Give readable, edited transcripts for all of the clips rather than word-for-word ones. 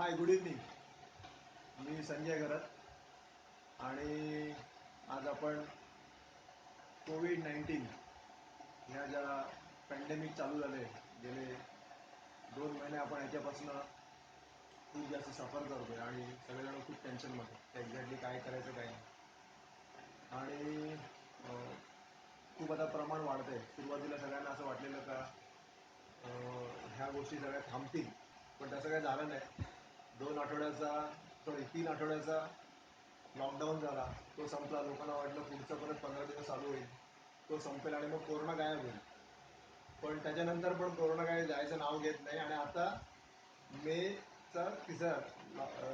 हाय, good evening. मी संजय घरत आणि आज आपण कोविड-19 ह्या ज्या पॅन्डेमिक चालू झाले गेले 2 महिने आपण ह्याच्यापासून खूप जास्त सफर करतोय आणि सगळेजण खूप टेन्शनमध्ये एक्झॅक्टली काय करायचं काय नाही. आणि खूप आता प्रमाण वाढतंय. सुरुवातीला सगळ्यांना असं वाटलेलं का ह्या गोष्टी सगळ्या थांबतील, पण तसं काही झालं नाही. 3 आठवड्याचा लॉकडाऊन झाला, तो संपला. लोकांना वाटलं पुढचं परत 15 दिवस चालू होईल, तो संपेल आणि मग कोरोना गायब होईल. पण त्याच्यानंतर पण कोरोना काय जायचं नाव घेत नाही आणि आता मेचा तिसरा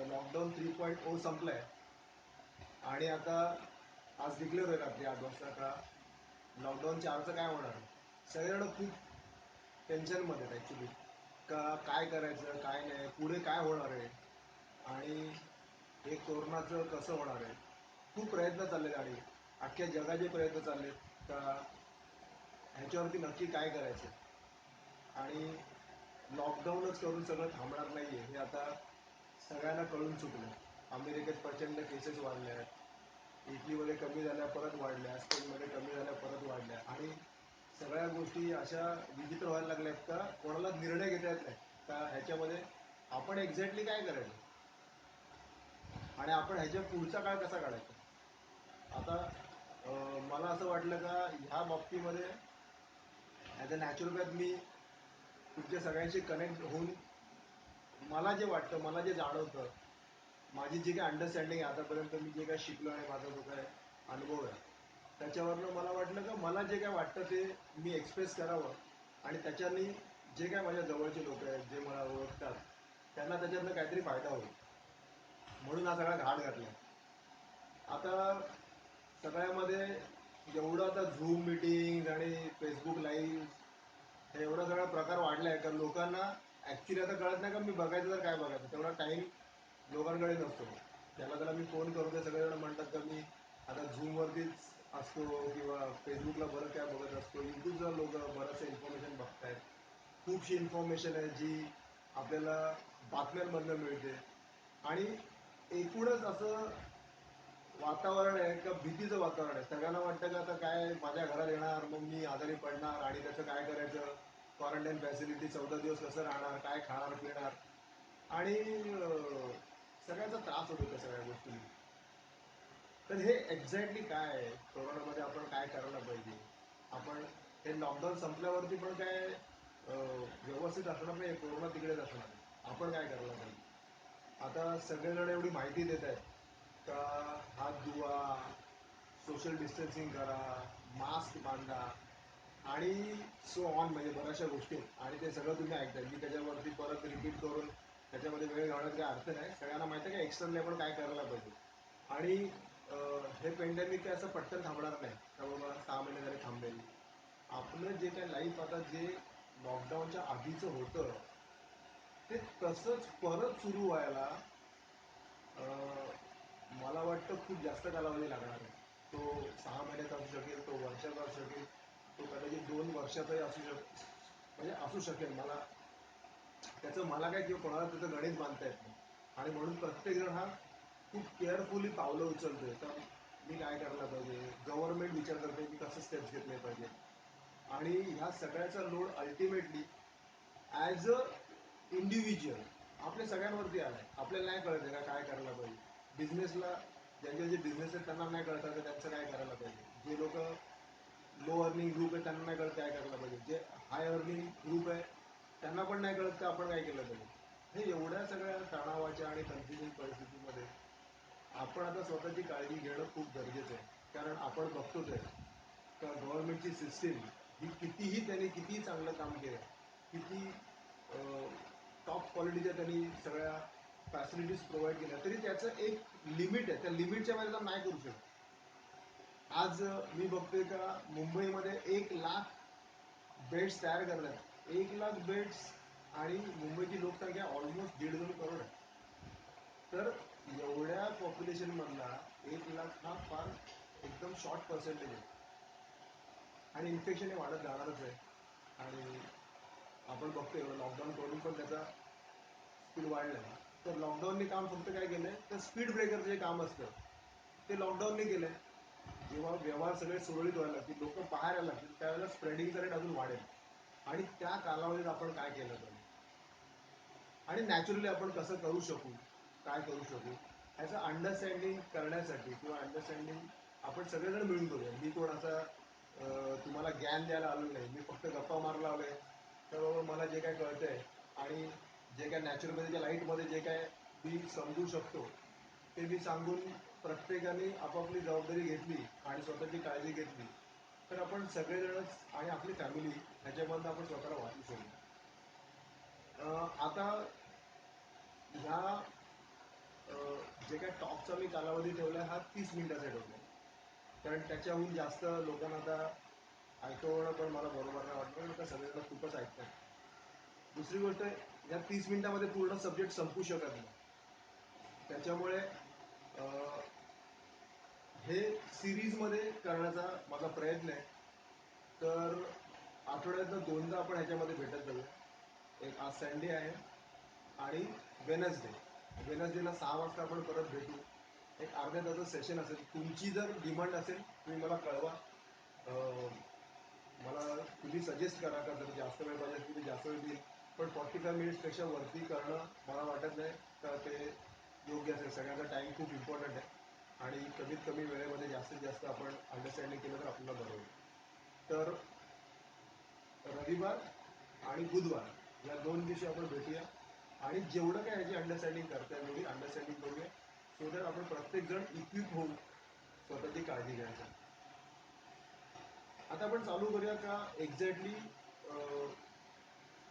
लॉकडाऊन 3.0 संपलाय आणि आता आज डिक्लेअर होईल रात्री 8 वाजता का लॉकडाऊन 4चं काय होणार. सगळेजण खूप टेन्शनमध्ये आहेत ॲक्च्युली, का काय करायचं काय नाही, पुढे काय होणार आहे आणि हे कोरोनाचं कसं होणार आहे. खूप प्रयत्न चाललेत आणि अख्ख्या जगाचे प्रयत्न चाललेत का ह्याच्यावरती नक्की काय करायचं. आणि लॉकडाऊनच करून सगळं थांबणार नाही आहे हे आता सगळ्यांना कळून चुकलं. अमेरिकेत प्रचंड केसेस वाढल्या आहेत, इटलीमध्ये कमी झाल्या परत वाढल्या, स्पेनमध्ये कमी झाल्या परत वाढल्या आणि सगळ्या गोष्टी अशा विचित्र व्हायला लागल्यात का कोणाला निर्णय घेता येत नाही का ह्याच्यामध्ये आपण एक्झॅक्टली काय करायचं आणि आपण ह्याच्या पुढचा काळ कसा काढायचा. आता मला असं वाटलं का ह्या बाबतीमध्ये ॲज अ नॅचरोपॅथ मी तुमच्या सगळ्यांशी कनेक्ट होऊन मला जे वाटतं, मला जे जाणवतं, माझी जी काय अंडरस्टँडिंग आहे आतापर्यंत, मी जे काय शिकलो आहे, माझा जो काय अनुभव आहे त्याच्यावरनं मला वाटलं का मला जे काय वाटतं ते मी एक्सप्रेस करावं आणि त्याच्यानी जे काय माझ्या जवळचे लोक आहेत, जे मला ओळखतात, त्यांना त्याच्यातनं काहीतरी फायदा होईल, म्हणून हा सगळा घाट घातला. आता सगळ्यामध्ये एवढं आता झूम मिटिंग आणि फेसबुक लाईव्ह हे एवढा सगळा प्रकार वाढला आहे का लोकांना ॲक्च्युली आता कळत नाही का मी बघायचं तर काय बघायचं. तेवढा टाईम लोकांकडे नसतो. त्याला मी फोन करतो ते सगळेजण म्हणतात का मी आता झूमवरतीच असतो किंवा फेसबुकला बरं काय बघत असतो. यूट्यूबला लोक बरंचसं इन्फॉर्मेशन बघतायत. खूपशी इन्फॉर्मेशन आहे जी आपल्याला बातम्यांमधनं मिळते आणि एकूणच असं वातावरण आहे का भीतीचं वातावरण आहे. सगळ्यांना वाटतं का आता काय माझ्या घरात येणार, मग मी आजारी पडणार आणि त्याचं काय करायचं, क्वारंटाईन फॅसिलिटी 14 दिवस कसं राहणार, काय खाणार पिणार आणि सगळ्यांचा त्रास होतो त्या सगळ्या गोष्टी. तर हे एक्झॅक्टली काय आहे, कोरोनामध्ये आपण काय करायला पाहिजे. आपण हे लॉकडाऊन संपल्यावरती पण काय व्यवस्थित असणार नाही, कोरोना तिकडेच असणार आहे. आपण काय करायला पाहिजे. आता सगळेजण एवढी माहिती देत आहेत का हात धुवा, सोशल डिस्टन्सिंग करा, मास्क बांधा आणि सो ऑन, म्हणजे बऱ्याचशा गोष्टी आणि ते सगळं तुम्ही ऐकताय. मी त्याच्यावरती परत रिपीट करून त्याच्यामध्ये वेळ घालवण्यात काही अर्थ नाही. सगळ्यांना माहिती आहे की एक्स्टर्नल लेवल काय करायला पाहिजे. आणि हे पेंडेमिक काय असं पटकन थांबणार नाही का बाबा 6 महिने झाले थांबेल. आपलं जे काय लाईफ आता जे लॉकडाऊनच्या आधीचं होतं ते तसंच परत सुरू व्हायला मला वाटतं खूप जास्त कालावधी लागणार आहे. तो 6 महिन्याचा असू शकेल, तो वर्षाचा असू शकेल, तो कदाचित 2 वर्षाचाही म्हणजे असू शकेल. मला काय किंवा कोणाला त्याचं गणित बांधता येत नाही आणि म्हणून प्रत्येकजण हा खूप केअरफुली पावलं उचलतोय तर मी काय करायला पाहिजे. गव्हर्नमेंट विचार करते की कसं स्टेप्स घेतले पाहिजे आणि ह्या सगळ्याचा load ultimately as a individual आपल्या सगळ्यांवरती आलाय. आपल्याला नाही कळत आहे का काय करायला पाहिजे. बिझनेसला ज्यांचे जे बिझनेस आहेत त्यांना नाही कळत आहे त्यांचं काय करायला पाहिजे. जे लोक लो अर्निंग ग्रुप आहे त्यांना नाही कळत काय करायला पाहिजे. जे हाय अर्निंग ग्रुप आहे त्यांना पण नाही कळत का आपण काय केलं पाहिजे. हे एवढ्या सगळ्या तणावाच्या आणि कन्फ्युजन परिस्थितीमध्ये आपण आता स्वतःची काळजी घेणं खूप गरजेचं आहे. कारण आपण बघतोच आहे का गव्हर्नमेंटची सिस्टीम ही कितीही चांगलं काम केलं, किती टॉप क्वालिटीच्या त्यांनी सगळ्या फॅसिलिटीज प्रोव्हाइड केल्या तरी त्याचं एक लिमिट आहे. त्या लिमिटच्या बाहेर नाही करू शकत. आज मी बघतोय का मुंबईमध्ये 1 लाख बेड्स तयार करण्यात, 1 लाख बेड्स आणि मुंबईची लोकसंख्या ऑलमोस्ट 1.5-2 करोड आहे. तर एवढ्या पॉप्युलेशनमधला 1 लाख हा फार एकदम शॉर्ट पर्सेंटेज आहे आणि इन्फेक्शन हे वाढत जाणारच आहे. आणि आपण बघतोय लॉकडाऊन करून पण त्याचा स्पीड वाढला आहे. तर लॉकडाऊनने काम फक्त काय केलंय, तर स्पीड ब्रेकरचं जे काम असतं ते लॉकडाऊनने केलंय. जेव्हा व्यवहार सगळे सुरळीत व्हायला लागतील, लोक बाहेर यायला लागतील, त्यावेळेला स्प्रेडिंगचा रेट अजून वाढेल. आणि त्या कालावधीत आपण काय केलं पाहिजे आणि नॅचरली आपण कसं करू शकू, काय करू शकू, ह्याचं अंडरस्टँडिंग करण्यासाठी किंवा अंडरस्टँडिंग आपण सगळेजण मिळून करूया. मी कोण असा तुम्हाला ज्ञान द्यायला आलो नाही, मी फक्त गप्पा मारला आलोय. तर बाबा मला जे काय कळतंय आणि जे काय नॅचरोपॅथीच्या लाईटमध्ये जे काय मी समजू शकतो ते मी सांगून प्रत्येकाने आपापली जबाबदारी घेतली आणि स्वतःची काळजी घेतली तर आपण सगळेजणच आणि आपली फॅमिली ह्याच्यामधून आपण स्वतःला वाचू शकतो. आता ह्या जे काय टॉकचा मी कालावधी ठेवला हा 30 मिनिटाचा ठेवला, कारण त्याच्याहून जास्त लोकांना आता ऐकवणं पण मला बरोबर नाही वाटलं, कारण सगळेजण खूपच ऐकतात. दुसरी गोष्ट, या 30 मिनिटामध्ये पूर्ण सब्जेक्ट संपू शकत नाही. त्याच्यामुळे हे सिरीजमध्ये करण्याचा माझा प्रयत्न आहे. तर आठवड्यातनं 2दा आपण ह्याच्यामध्ये भेटत जाऊया. एक आज संडे आहे आणि वेनसडेला 6 वाजता आपण परत भेटू. एक अर्ध्या तासाचं सेशन असेल. तुमची जर डिमांड असेल तुम्ही मला कळवा. मला तुम्ही सजेस्ट करा का जर जास्त वेळ पाहिजे तुम्ही जास्त वेळ देईल, पण 45 मिनिट्सपेक्षा वरती करणं मला वाटत नाही का ते योग्य असेल. सगळ्यांचा टाईम खूप इम्पॉर्टंट आहे आणि कमीत कमी वेळेमध्ये जास्तीत जास्त आपण अंडरस्टँडिंग केलं तर आपल्याला बरं होईल. तर रविवार आणि बुधवार या 2 दिवशी आपण भेटूया आणि जेवढं काय ह्याची अंडरस्टँडिंग करता येईल तेवढी अंडरस्टँडिंग करूया, सो दॅट आपण प्रत्येकजण इक्विप होऊ स्वतःची काळजी घ्यायची. आता आपण चालू करूया का एक्झॅक्टली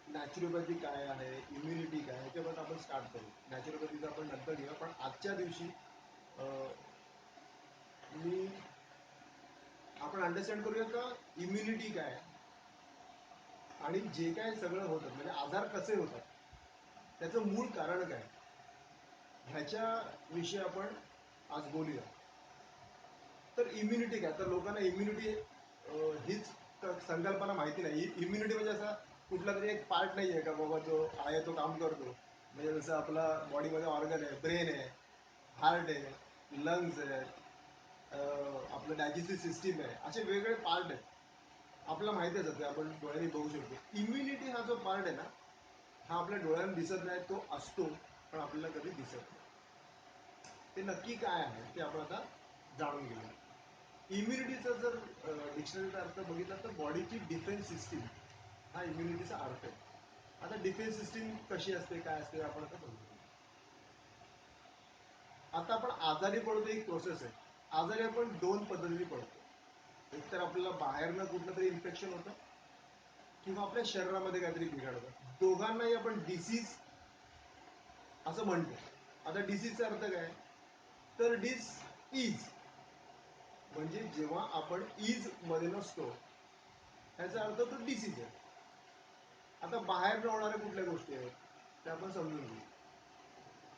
नॅचरोपॅथी काय आहे, इम्युनिटी काय, ह्याच्याबद्दल आपण स्टार्ट करू. नॅचरोपॅथीचं आपण नंतर घेऊया, पण आजच्या दिवशी मी आपण अंडरस्टँड करूया का इम्युनिटी काय आणि जे काय सगळं होतं म्हणजे आजार कसे होतात, त्याचं मूळ कारण काय, ह्याच्याविषयी आपण आज बोलूया. तर इम्युनिटी काय, तर लोकांना इम्युनिटी हीच संकल्पना माहिती नाही. इम्युनिटी म्हणजे असा कुठला तरी एक पार्ट नाही आहे का बाबा जो आहे तो काम करतो. म्हणजे जसं आपला बॉडीमध्ये ऑर्गन आहे, ब्रेन आहे, हार्ट आहे, लंग्स आहेत, आपलं डायजेस्टिव्ह सिस्टीम आहे, असे वेगवेगळे पार्ट आहेत. आपल्याला माहितीच असते, आपण डोळ्यांनी बघू शकतो. इम्युनिटी हा जो पार्ट आहे ना, हा आपल्या डोळ्यांना दिसत नाही, तो असतो पण आपल्याला कधी दिसत नाही. ते नक्की काय आहे ते आपण आता जाणून घेऊया. इम्युनिटीचा जर डिक्शनरीचा अर्थ बघितला तर बॉडीची डिफेन्स सिस्टीम हा इम्युनिटीचा अर्थ आहे. आता डिफेन्स सिस्टीम कशी असते काय असते आपण आता समजू. आता आपण आजारी पडतो एक प्रोसेस आहे. आजारी आपण 2 पद्धतीने पडतो. एक तर आपल्याला बाहेरनं कुठलं तरी इन्फेक्शन होतं किंवा आपल्या शरीरामध्ये काहीतरी बिघडतं. दोघांनाही आपण डिसीज असं म्हणतो. आता डिसीजचा अर्थ काय, तर डिस इज म्हणजे जेव्हा आपण इज मध्ये नसतो ह्याचा अर्थ तो डिसीज आहे. आता बाहेर न होणाऱ्या कुठल्या गोष्टी आहेत त्या आपण समजून घेऊ.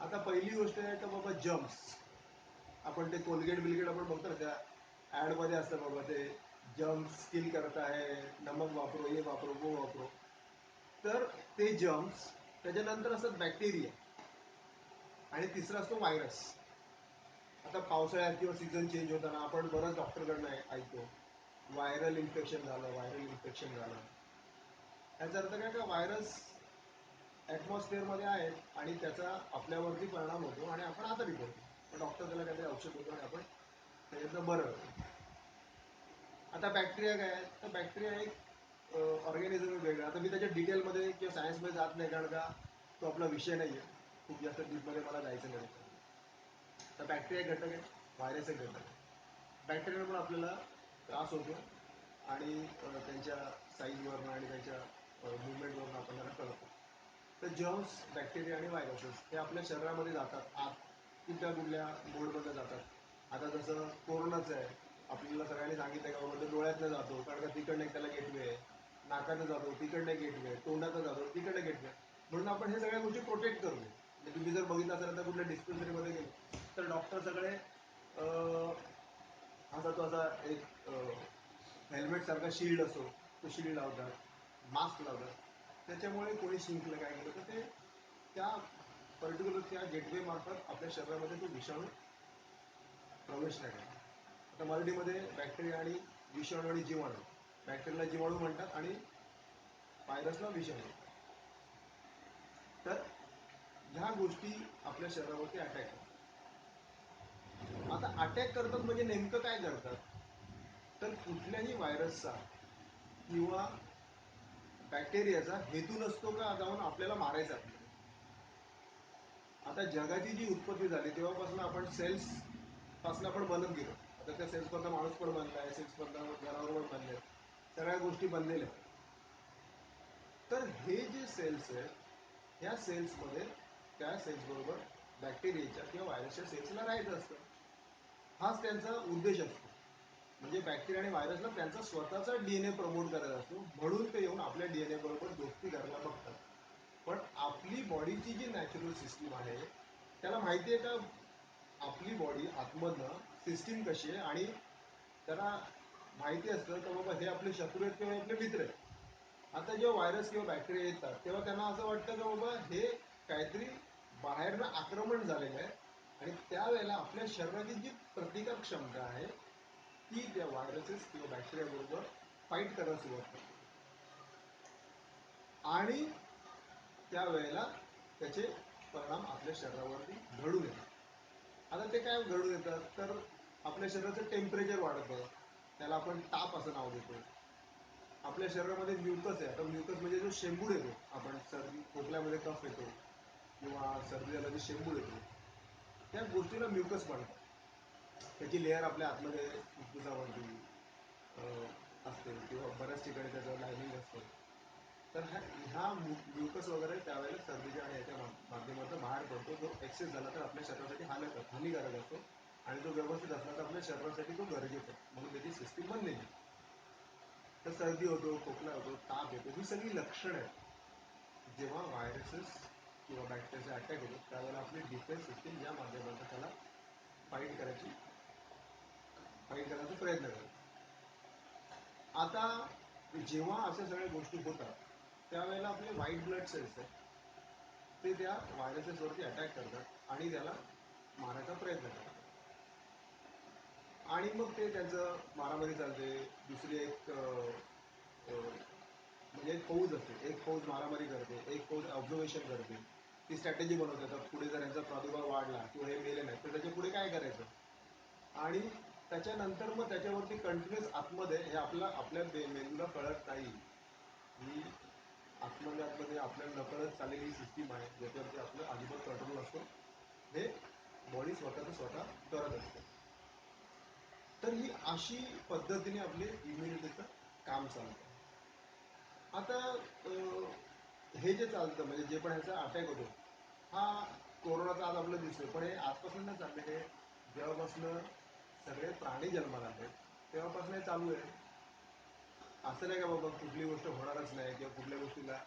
आता पहिली गोष्ट आहे का बाबा जम्स. आपण ते कोलगेट बिलगेट आपण बघतो ना, त्या ऍडमध्ये असतं बाबा ते जम्स किल करता है, नमक वापरो, ये वापरो, वो वापरो. तर ते जम्स, त्याच्यानंतर असतात बॅक्टेरिया आणि तिसरा असतो व्हायरस. आता पावसाळ्यात किंवा सीझन चेंज होताना आपण बरंच डॉक्टरकडनं ऐकतो व्हायरल इन्फेक्शन झालं, व्हायरल इन्फेक्शन झालं. याचा अर्थ काय का व्हायरस ॲटमॉस्फिअरमध्ये आहेत आणि त्याचा आपल्यावरती परिणाम होतो आणि आपण आजारी पडतो. पण डॉक्टर त्याला काहीतरी औषध देतो आणि आपण त्याच्यातनं बरं होतो. आता बॅक्टेरिया काय आहे, तर बॅक्टेरिया एक ऑर्गॅनिझम वेगळा. आता मी त्याच्या डिटेलमध्ये किंवा सायन्समध्ये जात नाही, कारण का तो आपला विषय नाही आहे. खूप जास्त डीपमध्ये मला जायचं नाही. तर बॅक्टेरिया घटक आहे, व्हायरस एक घटक आहे. बॅक्टेरिया पण आपल्याला त्रास होतो आणि त्यांच्या साईजवरनं आणि त्यांच्या मुवमेंटवरनं आपण त्यांना कळतो. तर जर्म्स, बॅक्टेरिया आणि व्हायरसेस हे आपल्या शरीरामध्ये जातात, आत कुठल्या कुठल्या मोडमध्ये जातात. आता जसं कोरोनाचं आहे, आपल्याला सगळ्यांनी सांगितलं का बाबा तो डोळ्यातनं जातो, कारण का तिकडनं एक त्याला गेटवे आहे, नाकानं जातो तिकडनं गेटवे आहे, तोंडातनं जातो तिकडनं गेटवे आहे. म्हणून आपण हे सगळ्या गोष्टी प्रोटेक्ट करतो. म्हणजे तुम्ही जर बघितलं असेल तर कुठल्या डिस्पेन्सरीमध्ये गेलो तर डॉक्टर सगळे असा तो असा एक हेल्मेट सारखा शिल्ड असतो, तो शिल्ड लावतात, मास्क लावतात. त्याच्यामुळे कोणी शिंकलं काय केलं तर ते त्या पर्टिक्युलर त्या गेटवे मार्फत आपल्या शरीरामध्ये तो विषाणू प्रवेश नाही करत. आता मराठीमध्ये बॅक्टेरिया आणि विषाणू आणि जीवाणू, बॅक्टेरियाला जीवाणू म्हणतात आणि व्हायरसला विषाणू. तर ह्या गोष्टी आपल्या शरीरावरती अटॅक करतात. आता अटॅक करतात म्हणजे नेमकं काय करतात, तर कुठल्याही व्हायरसचा किंवा बॅक्टेरियाचा हेतू नसतो का जाऊन आपल्याला मारायचा. आता जगाची जी उत्पत्ती झाली तेव्हापासून आपण सेल्स पासून आपण बनत गेलो. आता त्या सेल्समधला माणूस पण बनलाय, सेल्समधला जनावर पण बनले, सगळ्या गोष्टी बनलेल्या. तर हे जे सेल्स आहेत, ह्या सेल्समध्ये त्या सेल्स बरोबर बॅक्टेरियाच्या किंवा व्हायरसच्या सेल्सला राहायचं असतं. हाच त्यांचा उद्देश असतो. म्हणजे बॅक्टेरिया आणि व्हायरसला त्यांचा स्वतःचा डीएनए प्रमोट करायचा असतो, म्हणून ते येऊन आपल्या डीएनए बरोबर दोस्ती करायला बघतात. पण आपली बॉडीची जी नॅचरल सिस्टीम आहे त्याला माहिती आहे का आपली बॉडी आतमधनं सिस्टीम कशी आहे, आणि त्याला माहिती असतं तर बाबा हे आपले शत्रू आहेत किंवा आपले मित्र आहेत. आता जेव्हा व्हायरस किंवा बॅक्टेरिया येतात तेव्हा त्यांना असं वाटतं का बाबा हे काहीतरी बाहेरनं आक्रमण झालेलं आहे, आणि त्यावेळेला आपल्या शरीराची जी प्रतिकार क्षमता आहे ती त्या व्हायरसेस किंवा बॅक्टेरिया बरोबर फाईट करायला सुरुवात करते, आणि त्यावेळेला त्याचे परिणाम आपल्या शरीरावरती घडून येतात. आता ते काय घडून येतात, तर आपल्या शरीराचं टेम्परेचर वाढतं, त्याला आपण ताप असं नाव देतो. आपल्या शरीरामध्ये म्युकस आहे. आता म्युकस म्हणजे जो शेंबूड येतो, आपण सर्दी खोकल्यामध्ये कफ येतो किंवा सर्दी झाला की शेंबूड येतो, त्या गोष्टीला म्युकस म्हणतात. त्याची लेअर आपल्या आतमध्ये फुफ्फुसावरती असते किंवा बऱ्याच ठिकाणी त्याचं लायनिंग असतं. तर ह्या म्युकस वगैरे त्यावेळेला सर्दीच्या आणि याच्या माध्यमातून बाहेर पडतो, जो एक्सेस झाला तर आपल्या शरीरासाठी हानिकारक असतो, आणि जो व्यवस्थित असला तर आपल्या शरीरासाठी तो गरजेचा आहे, म्हणून त्याची सिस्टीम बनलेली. तर सर्दी होतो, खोकला होतो, ताप येतो, ही सगळी लक्षणं आहेत. जेव्हा व्हायरसेस किंवा बॅक्टेरियाचा अटॅक होतो त्यावेळेला आपली डिफेन्स सिस्टीम या माध्यमातून त्याला फाईट करायचा प्रयत्न करतो. आता जेव्हा अशा सगळ्या गोष्टी होतात त्यावेळेला आपले व्हाईट ब्लड सेल्स आहेत ते त्या व्हायरसेसवरती अटॅक करतात आणि त्याला मारायचा प्रयत्न करतात, आणि मग ते त्यांचं मारामारी चालते. दुसरी एक म्हणजे एक फौज असते, एक फौज मारामारी करते, एक फौज ऑब्झर्वेशन करते, ती स्ट्रॅटेजी बनवतात. पुढे जर यांचा प्रादुर्भाव वाढला किंवा हे मेले नाही तर त्याच्या पुढे काय करायचं, आणि त्याच्यानंतर मग त्याच्यावरती कंटिन्युअस आतमध्ये हे आपल्या मेंदूला कळत नाही, ही आतमध्ये आपल्याला नकळत चाललेली सिस्टीम आहे ज्याच्यावरती आपलं अजिबात कंट्रोल असतो, हे बॉडी स्वतः करत असते. तर ही अशी पद्धतीने आपले इम्युनिटीचं काम चालतं. आता हे जे चालतं म्हणजे जे पण ह्याचा अटॅक होतो, हा कोरोनाचा आज आपल्याला दिसतोय, पण हे आजपासून नाही चाललं, हे जेव्हापासून सगळे प्राणी जन्माला आले तेव्हापासून हे चालू आहे. असं नाही का बाबा कुठली गोष्ट होणारच नाही किंवा कुठल्या गोष्टीला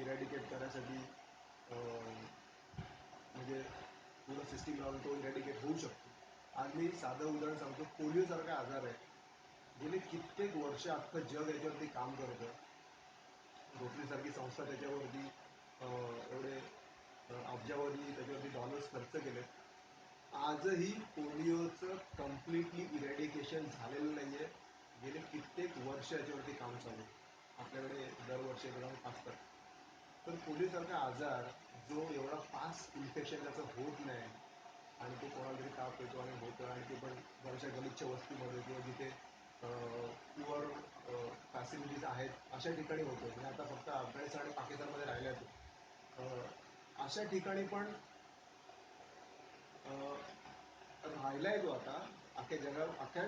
इरॅडिकेट करण्यासाठी म्हणजे पूर्ण सिस्टीम लावून तो इरॅडिकेट होऊ शकतो. आज मी साधं उदाहरण सांगतो, पोलिओसारखा आजार आहे, गेले कित्येक वर्ष अख्खं जग याच्यावरती काम करतं. रोटरीसारखी संस्था त्याच्यावरती एवढे अब्जावधी त्याच्यावरती डॉलर्स खर्च केले. आजही पोलिओचं कम्प्लिटली इरॅडिकेशन झालेलं नाही आहे. गेले कित्येक वर्ष याच्यावरती काम चालू आहे. आपल्याकडे दरवर्षी जाऊन असतात. तर पोलिओसारखा आजार जो एवढा फास्ट इन्फेक्शन त्याचं होत नाही, आणि तो कोणाला तरी ताप येतो आणि होतं, आणि ते पण बऱ्याचशा गलिच्छ वस्तीमध्ये किंवा जिथे पुअर फॅसिलिटीज आहेत अशा ठिकाणी होतं. म्हणजे आता फक्त अफगाणिस्तान आणि पाकिस्तानमध्ये राहिल्या तो अशा ठिकाणी पण राहिलाय तो आता अख्ख्या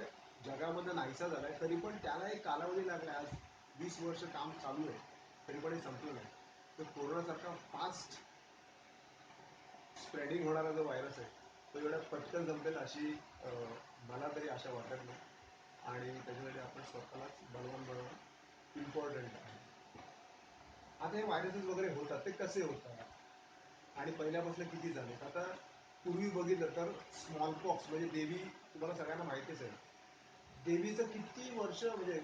जगामध्ये नाहीसा झालाय, तरी पण त्याला एक कालावधी लागला. आज 20 वर्ष काम चालू आहे तरी पण हे संपलं नाही. तर कोरोनासारखा फास्ट स्प्रेडिंग होणारा जो व्हायरस आहे तो एवढ्या पटकन संपेल अशी मला तरी आशा वाटत नाही, आणि त्याच्यासाठी आपण स्वतःलाच बलवान बनवणं इम्पॉर्टंट आहे. आता हे व्हायरसेस वगैरे होतात ते कसे होतात आणि पहिल्यापासून किती झाले. आता पूर्वी बघितलं तर स्मॉलपॉक्स म्हणजे देवी, तुम्हाला सगळ्यांना माहितीच आहे, देवीचं किती वर्ष म्हणजे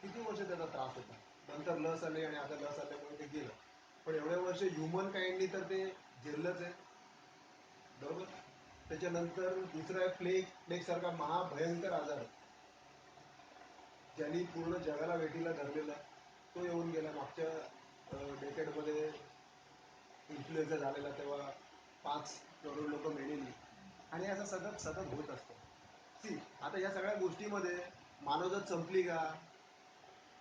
किती वर्ष त्याचा त्रास होता. नंतर लस आली आणि आता लस आल्यामुळे ते गेलं. पण एवढ्या वर्ष ह्युमन काइंडनी तर ते झेललंच आहे, बरोबर. त्याच्यानंतर दुसरा आहे प्लेग सारखा महाभयंकर आजार ज्यांनी पूर्ण जगाला वेठीला धरलेला, तो येऊन गेला. मागच्या डेकेडमध्ये इन्फ्लुएन्झा झालेला तेव्हा 5 करोड लोक मेलेली. आणि असं सतत सतत होत असतं. सी आता या सगळ्या गोष्टीमध्ये मानवजात संपली का?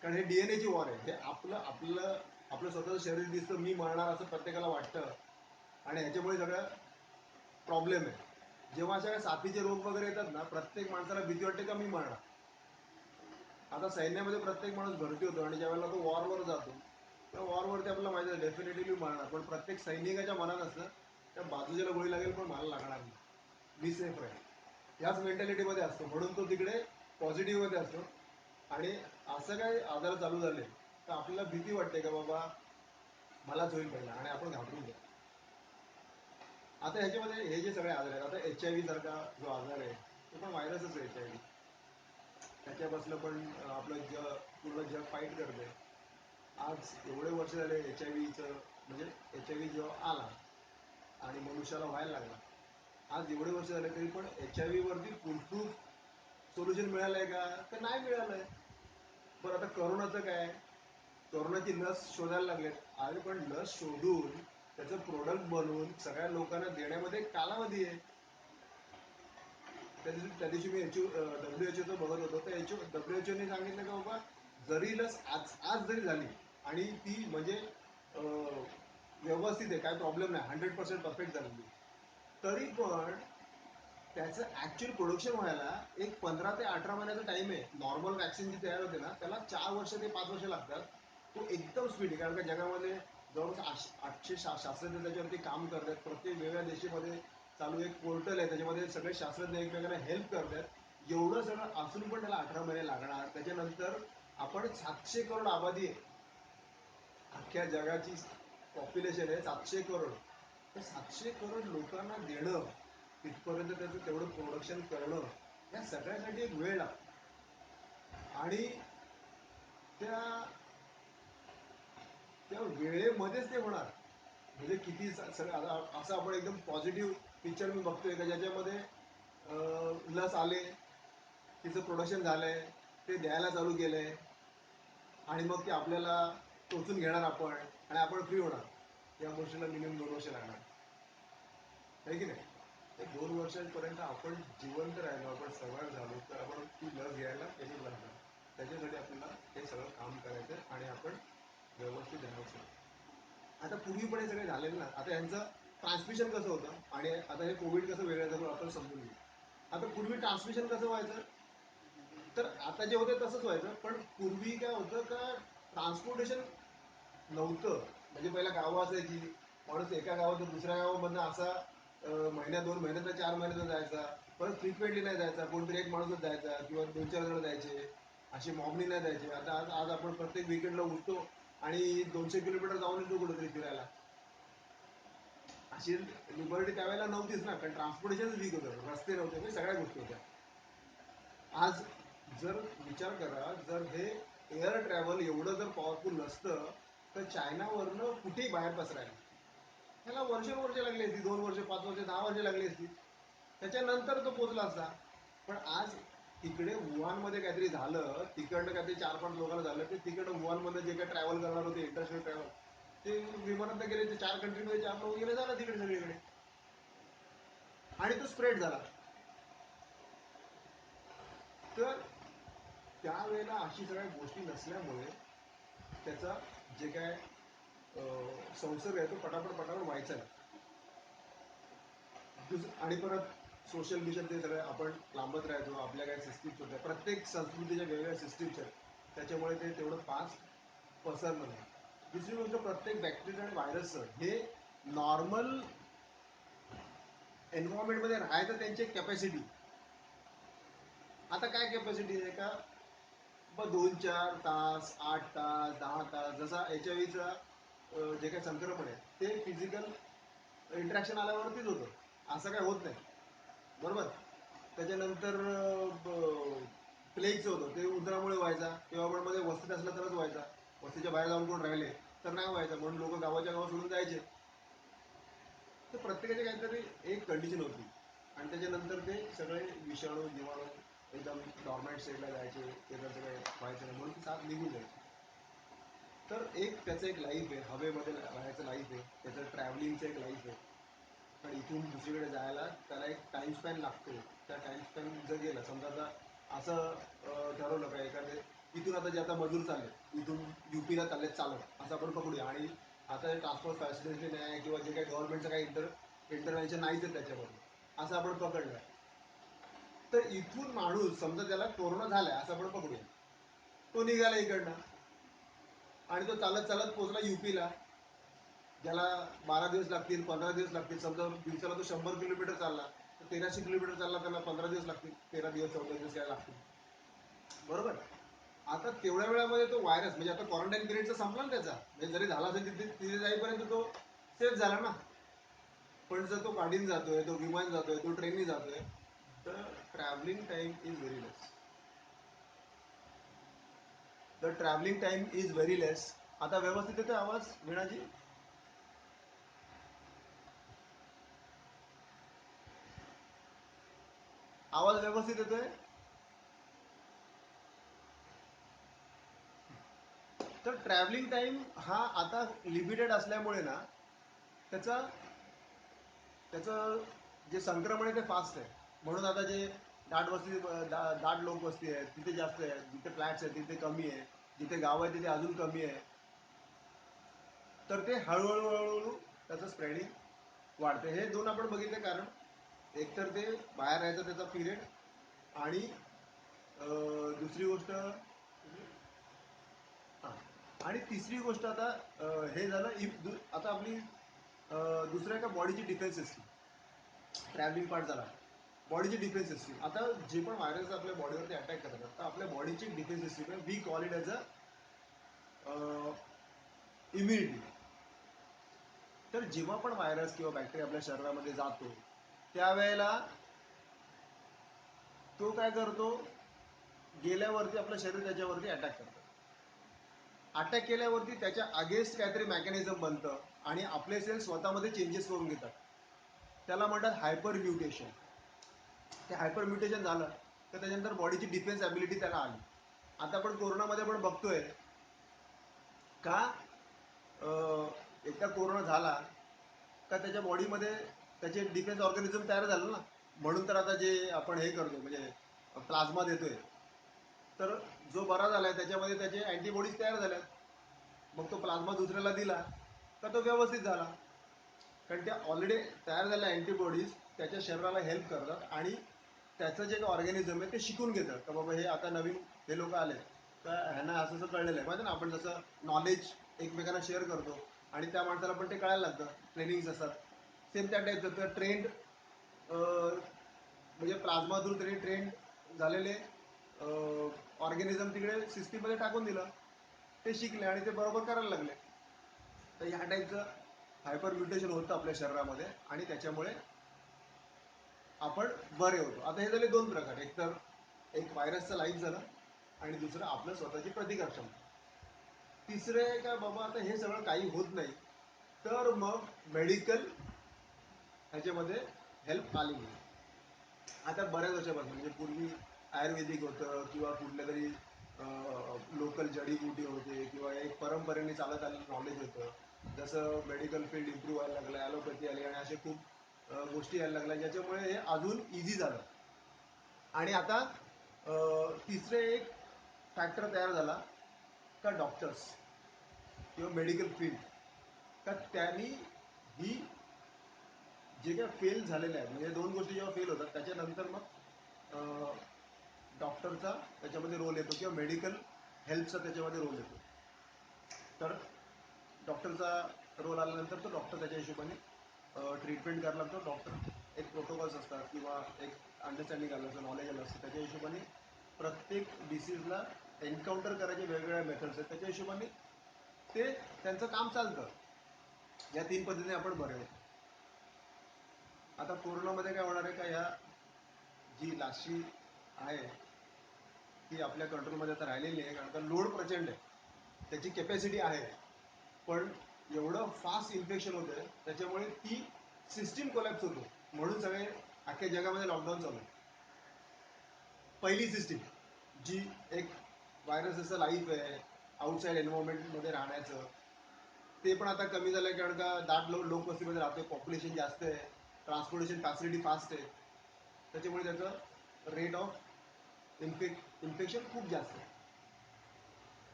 कारण हे डीएनएची वॉर आहे. हे आपलं आपलं आपलं स्वतःचं शरीर दिसतं, मी मरणार असं प्रत्येकाला वाटतं, आणि ह्याच्यामुळे सगळं प्रॉब्लेम आहे. जेव्हा अशा साथीचे रोग वगैरे येतात ना, प्रत्येक माणसाला भीती वाटते का मी मरणार. आता सैन्यामध्ये प्रत्येक माणूस भरती होतो आणि ज्यावेळेला तो वॉरवर जातो, त्या वॉरवरती आपल्याला माहिती आहे डेफिनेटली मारणार, पण प्रत्येक सैनिकाच्या मनात असतं त्या बाजूच्याला गोळी लागेल पण मला लागणार नाही, मी सेफ राहील. याच मेंटॅलिटीमध्ये असतो, म्हणून तो तिकडे पॉझिटिव्हमध्ये असतो. आणि असं काही आजार चालू झाले तर आपल्याला भीती वाटते का बाबा मलाच होईल पहिला, आणि आपण घाबरून जातो. आता ह्याच्यामध्ये हे जे सगळे आजार आहेत, आता HIV सारखा जो आजार आहे तो पण व्हायरसच आहे. HIV त्याच्यापासून पण आपलं जग, पूर्ण जग फाईट करते. आज एवढे वर्ष झाले HIV चं, म्हणजे HIV जेव्हा आला आणि मनुष्याला व्हायला लागला, आज एवढे वर्ष झाले तरी पण HIV वरती फुलप्रूफ सोल्युशन मिळालंय का? तर नाही मिळालंय. बरं आता करोनाचं काय? करोनाची लस शोधायला लागलेत. अरे पण लस शोधून त्याचं प्रोडक्ट बनवून सगळ्या लोकांना देण्यामध्ये कालावधी आहे. त्या दिवशी मी WHO बघत होतो, तर WHO ने सांगितलं की बाबा जरी लस आज आज जरी झाली आणि ती म्हणजे व्यवस्थित आहे, काय प्रॉब्लेम नाही, 100% परफेक्ट झालेली, तरी पण त्याचं ऍक्च्युअल प्रोडक्शन व्हायला एक 15 ते 18 महिन्याचा टाइम आहे. नॉर्मल वॅक्सिन जी तयार होते ना त्याला 4 वर्ष ते 5 वर्ष लागतात. तो एकदम स्पीड आहे, कारण का जगामध्ये जवळपास 800 शास्त्रज्ञ त्याच्यावरती काम करतात. प्रत्येक वेगळ्या देशामध्ये चालू एक पोर्टल आहे, त्याच्यामध्ये सगळे शास्त्रज्ञ एकमेकांना हेल्प करतात. एवढं सगळं असून पण त्याला 18 महिने लागणार. त्याच्यानंतर आपण 700 करोड आबादी आहे, अख्ख्या जगाची पॉप्युलेशन आहे 700 करोड. तर 700 करोड लोकांना देणं, तिथपर्यंत त्याचं तेवढं प्रोडक्शन करणं, या सगळ्यासाठी एक वेळ लागतो. आणि त्या त्या वेळेमध्येच ते होणार. म्हणजे किती सगळं असं आपण एकदम पॉझिटिव्ह पिक्चर मी बघतोय का ज्याच्यामध्ये लस आले, तिचं प्रोडक्शन झालंय, ते द्यायला चालू केलंय, आणि मग ते आपल्याला टोचून घेणार आपण आणि आपण फ्री होणार. या गोष्टीला मिनिमम 2 वर्ष लागणार, आहे की नाही? एक 2 वर्षांपर्यंत आपण जिवंत राहिलो, आपण सर्वाइव्ह झालो, तर आपण ती लस घ्यायला त्याच्यात लागणार. त्याच्यासाठी आपल्याला हे सगळं काम करायचं आणि आपण व्यवस्थित राहायचं. आता पूर्वी पण हे सगळे झालेलं ना. आता यांचं ट्रान्समिशन कसं होतं आणि आता हे कोविड कसं वेगळं झालं आपण समजून घेऊ. आता पूर्वी ट्रान्समिशन कसं व्हायचं, तर आता जे होतं तसंच व्हायचं, पण पूर्वी काय होतं का ट्रान्सपोर्टेशन नव्हतं. म्हणजे पहिला गावं असायची, माणूस एका गावातून दुसऱ्या गावामधनं असा महिन्यात 2 महिन्यात 4 महिन्यात जायचा, परत फ्रिक्वेंटली नाही जायचा, कोणतरी एक माणूसच जायचा किंवा 2-4 जण जायचे, असे मॉबनी नाही जायचे. आता आज आज आपण प्रत्येक विकेंडला उठतो आणि 200 किलोमीटर जाऊन येतो कुठेतरी फिरायला. अशी लिबर्टी त्यावेळेला नव्हतीच ना, कारण ट्रान्सपोर्टेशनच वीक होतं, रस्ते नव्हते, म्हणजे सगळ्या गोष्टी होत्या. आज जर विचार करा, जर हे एअर ट्रॅव्हल एवढं जर पॉवरफुल नसतं तर चायनावरनं कुठेही बाहेर पसरायला त्याला वर्ष लागली असती, 2 वर्ष, 5 वर्ष, 10 वर्ष लागली असती, त्याच्यानंतर तो पोचला असता. पण आज तिकडे वुहानमध्ये काहीतरी झालं, तिकडनं काहीतरी 4-5 लोकांना झालं, ते तिकडं वुहानमध्ये जे काही ट्रॅव्हल करणार होते इंटरनॅशनल ट्रॅव्हल, ते विमानात गेले, ते 4 कंट्रीमध्ये 4 लोक गेले, झालं तिकडे सगळीकडे, आणि तो स्प्रेड झाला. तर त्यावेळेला अशी सगळ्या गोष्टी नसल्यामुळे त्याचा जे काय संसर्ग आहे तो पटापट पटापट व्हायचा आहे. आणि परत सोशल मिशन ते सगळं आपण लांबत राहायचो, आपल्या काही सिस्टीम्स होत्या, प्रत्येक संस्कृतीच्या वेगवेगळ्या सिस्टीम्स आहेत, त्याच्यामुळे ते तेवढं फास्ट पसरलं नाही. दुसरी गोष्ट, प्रत्येक बॅक्टेरिया आणि व्हायरस हे नॉर्मल एन्व्हायरमेंटमध्ये राहायचं त्यांची कॅपॅसिटी. आता काय कॅपॅसिटी आहे का, मग 2-4 तास, 8 तास, 10 तास, जसा HIV जे काही संक्रमण आहे ते फिजिकल इंटरॅक्शन आल्यावरतीच होतं, असं काय होत नाही, बरोबर. त्याच्यानंतर प्लेगचं होतं, ते उंदरामुळे व्हायचा, किंवा आपण मध्ये वस्तीत असलं तरच व्हायचा, वस्तीच्या बाहेर जाऊन कोण राहिले तर नाही व्हायचं, म्हणून लोक गावाच्या गावात सोडून जायचे. तर प्रत्येकाची काहीतरी एक कंडिशन होती आणि त्याच्यानंतर ते सगळे विषाणू जीवाणू एकदम डॉर्मंट स्टेटला जायचे, ते सगळे व्हायचं नाही, म्हणून ती साथ निघून जायची. तर एक त्याचं एक लाईफ आहे, हवेमध्ये राहायचं लाईफ आहे, त्याचं ट्रॅव्हलिंगचं एक लाईफ आहे. पण इथून दुसरीकडे जायला त्याला एक टाइम स्पॅन लागतो. त्या टाइम स्पॅन जर गेलं, समजा आता असं ठरवलं का एखादे इथून आता जे आता मजूर चालले इथून युपीला चाललेत चालत असं आपण पकडूया, आणि आता ट्रान्सपोर्ट फॅसिलिटी नाही आहे किंवा जे काही गव्हर्नमेंटचं काही इंटरव्हेन्शन नाहीच आहे त्याच्यावर असं आपण पकडलं. तर इथून माणूस समजा त्याला कोरोना झालाय असं आपण पकडूया, तो निघाला इकडनं आणि तो चालत चालत पोहोचला युपीला, ज्याला 12 दिवस लागतील, 15 दिवस लागतील. समजा दिवसाला तो 100 किलोमीटर चालला तर 1300 किलोमीटर चालला, त्याला 15 दिवस लागतील, 13 दिवस 14 दिवस काय लागतील, बरोबर. आता तेवढ्या वेळामध्ये तो व्हायरस म्हणजे आता क्वारंटाईन पिरियडचा संपला ना त्याचा, म्हणजे जरी झाला असेल तिथे जाईपर्यंत तो सेफ झाला ना. पण जर तो गाडीने जातोय, तो विमान जातोय, तो ट्रेनने जातोय, तर travelling time is very less. The travelling time is very less. आता व्यवस्थित येतो आवाज वीणाजी? आवाज व्यवस्थित येतोय? तर ट्रॅव्हलिंग टाइम हा आता लिमिटेड असल्यामुळे ना त्याचा त्याचं जे संक्रमण आहे ते फास्ट आहे. म्हणून आता जे दाट लोक वस्ती आहे तिथे जास्त आहे, जिथे फ्लॅट्स आहेत तिथे कमी आहे, जिथे गाव आहे तिथे अजून कमी आहे. तर ते हळूहळू हळूहळू त्याचं स्प्रेडिंग वाढते. हे दोन आपण बघितले कारण, एकतर ते बाहेर राहायचं त्याचा पिरियड, आणि दुसरी गोष्ट हां, आणि तिसरी गोष्ट आता हे झालं आता आपली दुसऱ्या एका बॉडीची डिफेन्स सिस्टीम, ट्रॅव्हलिंग पार्ट झाला, बॉडीची डिफेन्स सिस्टीम. आता जे पण व्हायरस आपल्या बॉडीवरती अटॅक करतात तर आपल्या बॉडीची डिफेन्स सिस्टीम आहे, we call it as a immunity. तर जेव्हा पण व्हायरस किंवा बॅक्टेरिया आपल्या शरीरामध्ये जातो त्यावेळेला तो काय करतो, गेल्यावरती आपलं शरीर त्याच्यावरती अटॅक करतं. अटॅक केल्यावरती त्याच्या अगेन्स्ट काहीतरी मेकॅनिझम बनतं आणि आपले सेल्स स्वतःमध्ये चेंजेस करून घेतात. त्याला म्हणतात हायपर म्युटेशन. ते हायपर म्युटेशन झालं तर त्याच्यानंतर बॉडीची डिफेन्स ॲबिलिटी त्याला आली. आता आपण कोरोनामध्ये पण बघतोय का एकदा कोरोना झाला का त्याच्या बॉडीमध्ये त्याचे डिफेन्स ऑर्गॅनिझम तयार झालं ना. म्हणून तर आता जे आपण हे करतो म्हणजे प्लाझ्मा देतोय, तर जो बरा झालाय त्याच्यामध्ये त्याचे अँटीबॉडीज तयार झाल्यात. मग तो प्लाझ्मा दुसऱ्याला दिला का तो व्यवस्थित झाला, कारण त्या ऑलरेडी तयार झालेल्या अँटीबॉडीज त्याच्या शरीराला हेल्प करतात आणि त्याचं जे ऑर्गॅनिझम आहे ते शिकून घेतं का बाबा हे आता नवीन हे लोक आले तर ह्यांना असं असं कळलेलं आहे. माहिती ना, आपण जसं नॉलेज एकमेकांना शेअर करतो आणि त्या माणसाला पण ते कळायला लागतं, ट्रेनिंग्स असतात सेम त्या टाईपचं. तर ट्रेंड म्हणजे प्लाझ्मा थ्रू तरी ट्रेंड झालेले ऑर्गॅनिझम तिकडे सिस्टीममध्ये टाकून दिलं, ते शिकले आणि ते बरोबर करायला लागले. तर ह्या टाईपचं हायपर म्युटेशन होतं आपल्या शरीरामध्ये आणि त्याच्यामुळे आपण बरे होतो. आता हे झाले दोन प्रकार, एक तर एक व्हायरसचं लाईफ झालं आणि दुसरं आपलं स्वतःची प्रतिकार क्षमता. तिसरं आहे का बाबा आता हे सगळं काही होत नाही तर मग मेडिकल ह्याच्यामध्ये हेल्प आली नाही. आता बऱ्याच वर्षापासून म्हणजे पूर्वी आयुर्वेदिक होतं किंवा कुठल्या तरी लोकल जडीबुटी होते किंवा एक परंपरेने चालत आलेलं नॉलेज होतं. जसं मेडिकल फील्ड इम्प्रूव्ह व्हायला लागलं, ॲलोपॅथी आली आणि असे खूप गोष्टी यायला लागल्या ज्याच्यामुळे हे अजून इझी झालं. आणि आता तिसरे एक फॅक्टर तयार झाला का डॉक्टर्स किंवा मेडिकल फील्ड, का त्यांनी ही जे काय फेल झालेलं आहे म्हणजे दोन गोष्टी जेव्हा फेल होतात त्याच्यानंतर मग डॉक्टरचा त्याच्यामध्ये रोल येतो किंवा मेडिकल हेल्पचा त्याच्यामध्ये रोल येतो. तर डॉक्टरचा रोल आल्यानंतर तो डॉक्टर त्याच्या हिशोबाने ट्रीटमेंट करायला लागतो. डॉक्टर एक प्रोटोकॉल्स असतात किंवा एक अंडरस्टँडिंग आलं असतं, नॉलेज आलं असतं, त्याच्या हिशोबाने प्रत्येक डिसीजला एन्काउंटर करायचे वेगवेगळ्या मेथड्स आहेत, त्याच्या हिशोबाने ते त्यांचं काम चालतं. या तीन पद्धतीने आपण बरे होतो. आता कोरोनामध्ये काय होणार आहे का, ह्या जी लाशी आहे ती आपल्या कंट्रोलमध्ये आता राहिलेली आहे, कारण का लोड प्रचंड आहे, त्याची कॅपॅसिटी आहे. पण एवढं फास्ट इन्फेक्शन होतं त्याच्यामुळे ती सिस्टीम कोलॅप्स होतो, म्हणून सगळे अख्ख्या जगामध्ये लॉकडाऊन चालू आहे. पहिली सिस्टीम जी एक व्हायरसचं लाईफ आहे आउटसाईड एन्व्हायरमेंटमध्ये राहण्याचं, ते पण आता कमी झालं कारण का दाट लोकवस्तीमध्ये राहतोय, पॉप्युलेशन जास्त आहे, ट्रान्सपोर्टेशन फॅसिलिटी फास्ट आहे, त्याच्यामुळे त्याचं रेट ऑफ इन्फेक्शन खूप जास्त आहे.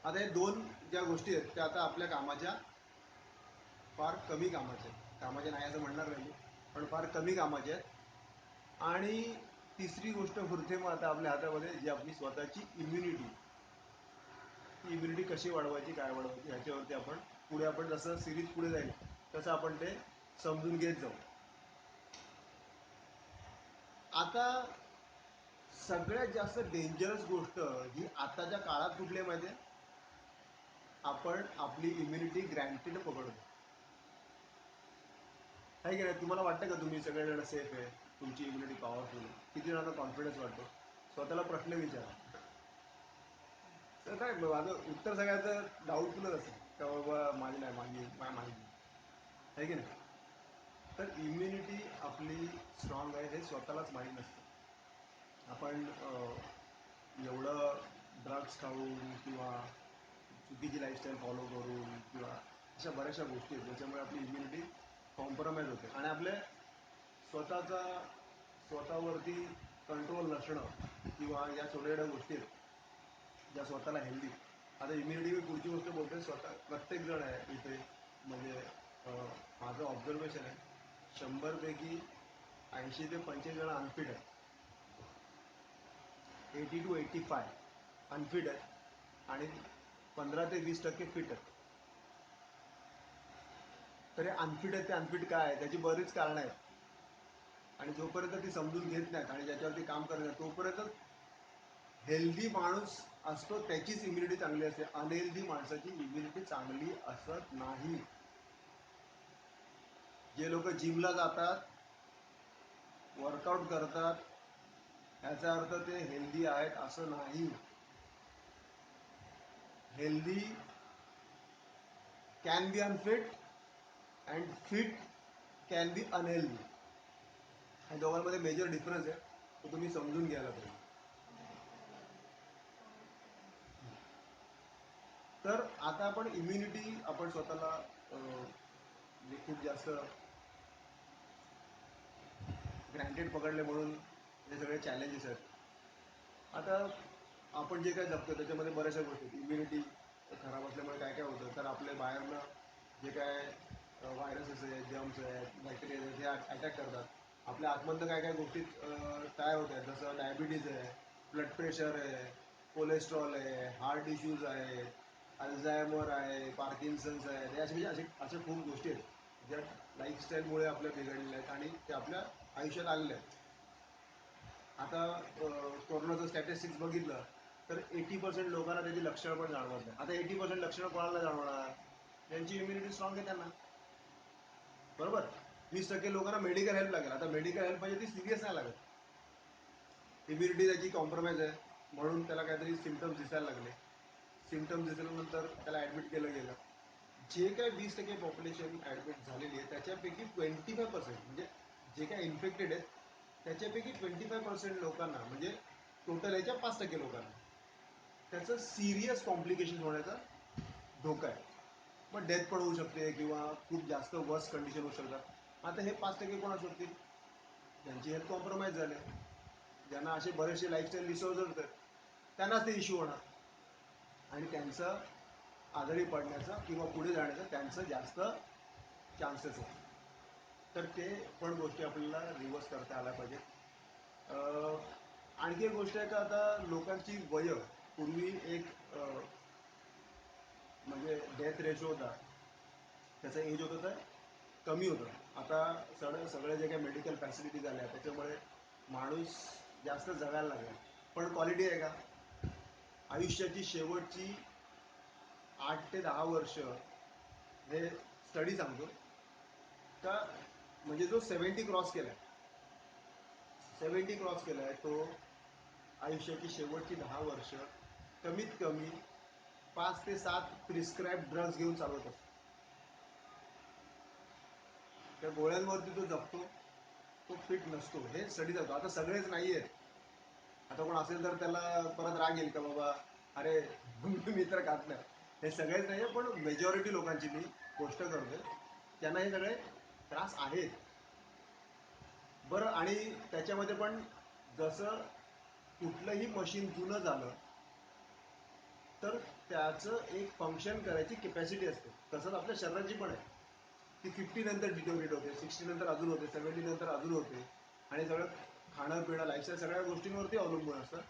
आता हे दोन ज्या गोष्टी आहेत त्या आता आपल्या कामाच्या फार कमी कामाचे आहेत, कामाचे नाही असं म्हणणार नाही पण फार कमी कामाचे आहेत. आणि तिसरी गोष्ट उरते मग आता आपल्या हातामध्ये, जी आपली स्वतःची इम्युनिटी. ती इम्युनिटी कशी वाढवायची, काय वाढवायची ह्याच्यावरती आपण जसं सिरीज पुढे जाईल तसं आपण ते समजून घेत जाऊ. आता सगळ्यात जास्त डेंजरस गोष्ट ही आताच्या काळात कुठली आहे माहिती आहे? आपण आपली इम्युनिटी ग्रँटेड पकडतो, आहे की नाही? तुम्हाला वाटतं का तुम्ही सगळेजण सेफ आहे, तुमची इम्युनिटी पॉवरफुल आहे? किती जणांना कॉन्फिडन्स वाटतो? स्वतःला प्रश्न विचारा. तर काय माझं उत्तर सगळ्याचं डाऊटफुलच असेल का बाबा माझी नाही, माहिती आहे की नाही? तर इम्युनिटी आपली स्ट्रॉंग आहे हे स्वतःलाच माहीत नसतं. आपण एवढं ड्रग्स खाऊन किंवा चुकीची लाईफस्टाईल फॉलो करून किंवा अशा बऱ्याचशा गोष्टी आहेत ज्याच्यामुळे आपली इम्युनिटी कॉम्प्रोमाइज होते आणि आपल्या स्वतःचा स्वतःवरती कंट्रोल नसणं किंवा या छोट्या छोट्या गोष्टी आहेत ज्या स्वतःला हेल्दी. आता इम्युनिटी मी पुढची गोष्ट बोलतोय, स्वतः प्रत्येकजण आहे इथे म्हणजे माझं ऑब्झर्वेशन आहे 100पैकी 80 ते 85 जण अनफिट आहेत, 80 to 85 अनफिट आहेत आणि 15 ते 20% फिट आहेत. तर हे अनफिट आहेत, ते अनफिट काय आहे त्याची बरीच कारणं आहेत आणि जोपर्यंत ती समजून घेत नाहीत आणि ज्याच्यावरती काम करत नाही तोपर्यंत हेल्दी माणूस असतो त्याचीच इम्युनिटी चांगली असते, अनहेल्दी माणसाची इम्युनिटी चांगली असत नाही. जे लोक जिमला जातात, वर्कआउट करतात, याचा अर्थ ते हेल्दी आहेत असं नाही. Healthy can be unfit and fit can be unhealthy. ह्या दोघांमध्ये मेजर डिफरन्स आहे, तो तुम्ही समजून घ्यायला पाहिजे. तर आता आपण इम्युनिटी आपण स्वतःला म्हणजे खूप जास्त ग्रँटेड पकडले म्हणून हे सगळे चॅलेंजेस आहेत. आता आपण जे काय जगतो त्याच्यामध्ये बऱ्याचशा गोष्टी, इम्युनिटी खराब असल्यामुळे काय काय होतं तर आपल्या बाहेरनं जे काय व्हायरसेस आहेत, जर्म्स आहेत, बॅक्टेरिया आहेत जे अटॅक करतात, आपल्या आतमधनं काय काय गोष्टी तयार होत आहेत, जसं डायबिटीज आहे, ब्लड प्रेशर आहे, कोलेस्ट्रॉल आहे, हार्ट इश्यूज आहेत, अल्झायमर आहे, पार्किन्सन्स आहे, हे असे म्हणजे अशा खूप गोष्टी आहेत ज्या लाईफस्टाईलमुळे आपल्या बिघडलेल्या आहेत आणि ते आपल्या आयुष्यात आलेल्या आहेत. आता कोरोनाचं स्टॅटिस्टिक्स बघितलं तर 80% लोकांना त्याची लक्षणं पण जाणवत नाही. आता 80% लक्षणं कोणाला जाणवणार? त्यांची इम्युनिटी स्ट्रॉंग आहे त्यांना, बरोबर. 20% लोकांना मेडिकल हेल्प लागेल. आता मेडिकल हेल्प म्हणजे ती सिरियस नाही लागत, इम्युनिटी त्याची कॉम्प्रोमाइज आहे म्हणून त्याला काहीतरी सिमटम्स दिसायला लागले, सिमटम्स दिसल्यानंतर त्याला ॲडमिट केलं गेलं. जे काय 20% पॉप्युलेशन ॲडमिट झालेली आहे त्याच्यापैकी 25% म्हणजे जे काय इन्फेक्टेड आहेत त्याच्यापैकी 25% लोकांना म्हणजे टोटल याच्या 5% लोकांना त्याचं सिरियस कॉम्प्लिकेशन होण्याचा धोका आहे. मग डेथ पण होऊ शकते किंवा खूप जास्त वर्स्ट कंडिशन होऊ शकतात. आता हे 5% कोण असू शकतील? ज्यांची हेल्थ कॉम्प्रोमाइज झाले, ज्यांना असे बरेचसे लाईफस्टाईल डिसऑर्डर होतात, त्यांनाच ते इश्यू होणार आणि त्यांचं आजारी पडण्याचं किंवा पुढे जाण्याचं त्यांचं जास्त चान्सेस आहे. तर ते पण गोष्टी आपल्याला रिव्हर्स करता आल्या पाहिजेत. आणखी एक गोष्ट आहे का आता लोकांची वय पूर्वी एक म्हणजे डेथ रेशो होता त्याचा एज होतं तर कमी होतं. आता सगळे जे काही मेडिकल फॅसिलिटीज आल्या त्याच्यामुळे माणूस जास्त जगायला लागला, पण क्वालिटी आहे का? आयुष्याची शेवटची 8 ते 10 वर्ष हे स्टडी सांगतो का म्हणजे जो 70 क्रॉस केला आहे तो आयुष्याची शेवटची 10 वर्ष कमीत कमी 5 ते 7 प्रिस्क्राईब ड्रग्ज घेऊन चालवत असतो. त्या गोळ्यांवरती तो जगतो, तो फिट नसतो. हे स्टडी जातो. आता सगळेच नाही आहेत. आता कोण असेल तर त्याला परत राग येईल का बाबा, अरे मी तर खात नाही. हे सगळेच नाही आहे, पण मेजॉरिटी लोकांची मी गोष्ट करतोय, त्यांना हे सगळे त्रास आहेत. बरं, आणि त्याच्यामध्ये पण जसं कुठलंही मशीन जुनं झालं तर त्याचं एक फंक्शन करायची कॅपॅसिटी असते. तसंच आपल्या शरीराची पण आहे. ती 50 नंतर डिटोरेट होते, 60 नंतर अजून होते, 70 नंतर अजून होते. आणि सगळं खाणं पिणं लाईफस्टाईल सगळ्या गोष्टींवरती अवलंबून असतं.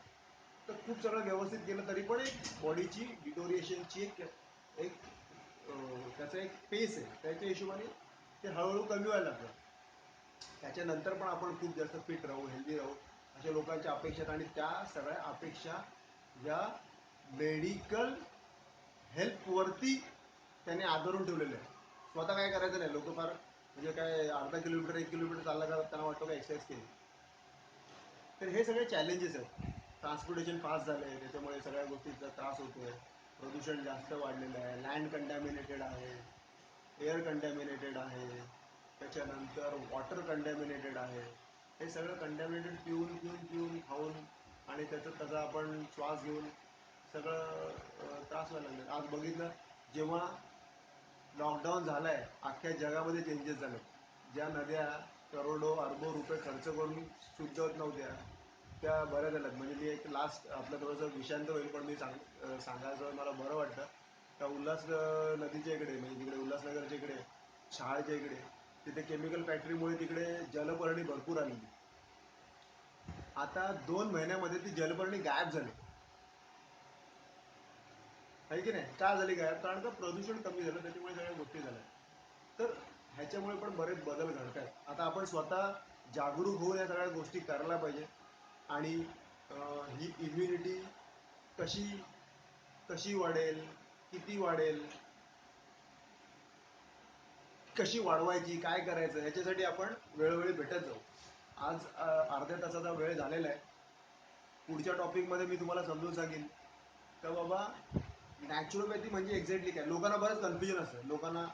तर खूप सगळं व्यवस्थित केलं तरी पण एक बॉडीची डिटोरिएशनची एक त्याचा एक पेस आहे. त्याच्या हिशोबाने ते हळूहळू कमी व्हायला लागतं. त्याच्यानंतर पण आपण खूप जास्त फिट राहू, हेल्दी राहू अशा लोकांच्या अपेक्षा आहेत. आणि त्या सगळ्या अपेक्षा या मेडिकल हेल्पवरती त्याने आदरून ठेवलेलं आहे. स्वतः काय करायचं नाही. लोक फार म्हणजे काय अर्धा किलोमीटर 1 किलोमीटर चालला का त्यांना वाटतं का एक्सरसाइज केली. तर हे सगळे चॅलेंजेस आहेत. ट्रान्सपोर्टेशन फास्ट झालं आहे, त्याच्यामुळे सगळ्या गोष्टींचा त्रास होतो आहे. प्रदूषण जास्त वाढलेलं आहे, लँड कंटॅमिनेटेड आहे, एअर कंटॅमिनेटेड आहे, त्याच्यानंतर वॉटर कंटॅमिनेटेड आहे. हे सगळं कंटॅमिनेटेड पिऊन पिऊन पिऊन खाऊन आणि त्याचा आपण श्वास घेऊन सगळं त्रास व्हायला लागले. आज बघितलं, जेव्हा लॉकडाऊन झाला आहे, अख्ख्या जगामध्ये चेंजेस झाले. ज्या नद्या करोडो अरबो रुपये खर्च करून शुद्ध होत नव्हत्या त्या बऱ्या झाल्यात. म्हणजे मी एक लास्ट आपलं थोडंसं विषांत होईल, पण मी सांगायचं मला बरं वाटतं. त्या उल्हास नदीच्या इकडे, म्हणजे तिकडे उल्हासनगरच्या इकडे, शहाळच्या इकडे, तिथे केमिकल फॅक्टरीमुळे तिकडे जलपर्णी भरपूर आली. आता 2 महिन्यामध्ये ती जलपर्णी गायब झाली. आहे की नाही? का झाली गायब? कारण का प्रदूषण कमी झालं, त्याच्यामुळे सगळ्या गोष्टी झाल्या. तर ह्याच्यामुळे पण बरेच बदल घडत आहेत. आता आपण स्वतः जागरूक होऊन या सगळ्या गोष्टी करायला पाहिजे. आणि ही इम्युनिटी कशी कशी वाढेल, किती वाढेल, कशी वाढवायची, काय करायचं, ह्याच्यासाठी आपण वेळोवेळी भेटत जाऊ. आज अर्ध्या तासाचा वेळ झालेला आहे. पुढच्या टॉपिकमध्ये मी तुम्हाला समजून सांगेन का बाबा नॅचरोपॅथी म्हणजे एक्झॅक्टली काय. लोकांना बरंच कन्फ्युजन असतं. लोकांना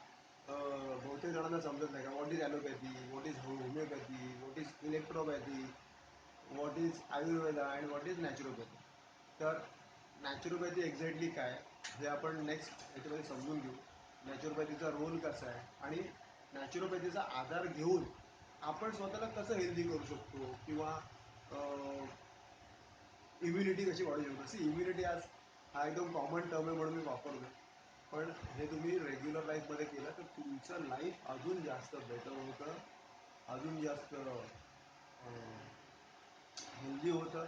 बहुतेक जणांना समजत नाही का what is allopathy, what is homeopathy, what is इलेक्ट्रोपॅथी, what is Ayurveda and what is naturopathy. तर नॅचरोपॅथी एक्झॅक्टली काय हे आपण नेक्स्ट याच्यामध्ये समजून घेऊ. नॅचरोपॅथीचा रोल कसा आहे आणि नॅचरोपॅथीचा आधार घेऊन आपण स्वतःला कसं हेल्दी करू शकतो, किंवा इम्युनिटी कशी वाढू शकतो. अशी इम्युनिटी आज हा एकदम कॉमन टर्म आहे म्हणून मी वापरतो. पण हे तुम्ही रेग्युलर लाईफमध्ये केलं तर तुमचं लाईफ अजून जास्त बेटर होतं, अजून जास्त हेल्दी होतं,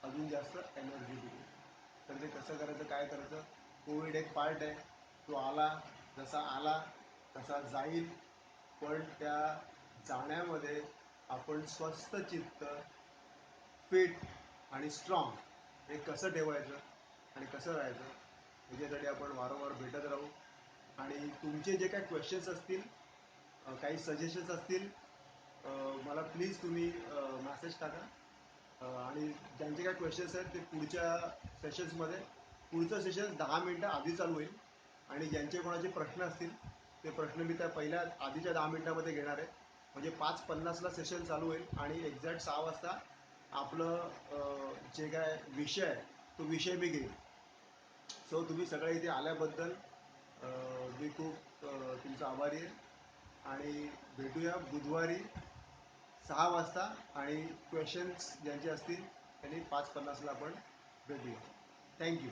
अजून जास्त एनर्जेटिक होतं. तर ते कसं करायचं, काय करायचं. कोविड एक पार्ट आहे. तो आला, जसा आला तसा जाईल. पण त्या जाण्यामध्ये आपण स्वस्थ चित्त, फिट आणि स्ट्रॉंग हे कसं ठेवायचं आणि कसं राहायचं याच्यासाठी आपण वारंवार भेटत राहू. आणि तुमचे जे काही क्वेश्चन्स असतील, काही सजेशन्स असतील, मला प्लीज तुम्ही मॅसेज टाका. आणि ज्यांचे काय क्वेश्चन्स आहेत ते पुढच्या सेशन्समध्ये, पुढचं सेशन 10 मिनटं आधी चालू होईल. आणि ज्यांचे कोणाचे प्रश्न असतील ते प्रश्न मी त्या पहिल्या आधीच्या 10 मिनटामध्ये घेणार आहे. म्हणजे 5:50ला सेशन चालू होईल आणि एक्झॅक्ट 6 वाजता आपलं जे काय विषय आहे तो विषय मी घेईन. सो तुम्ही सगळे इथे आल्याबद्दल मी खूप तुमचा आभारी आहे. आणि भेटूया बुधवारी 6 वाजता. आणि क्वेश्चन्स ज्यांचे असतील त्यांनी 5:50ला आपण भेटूया. थँक्यू.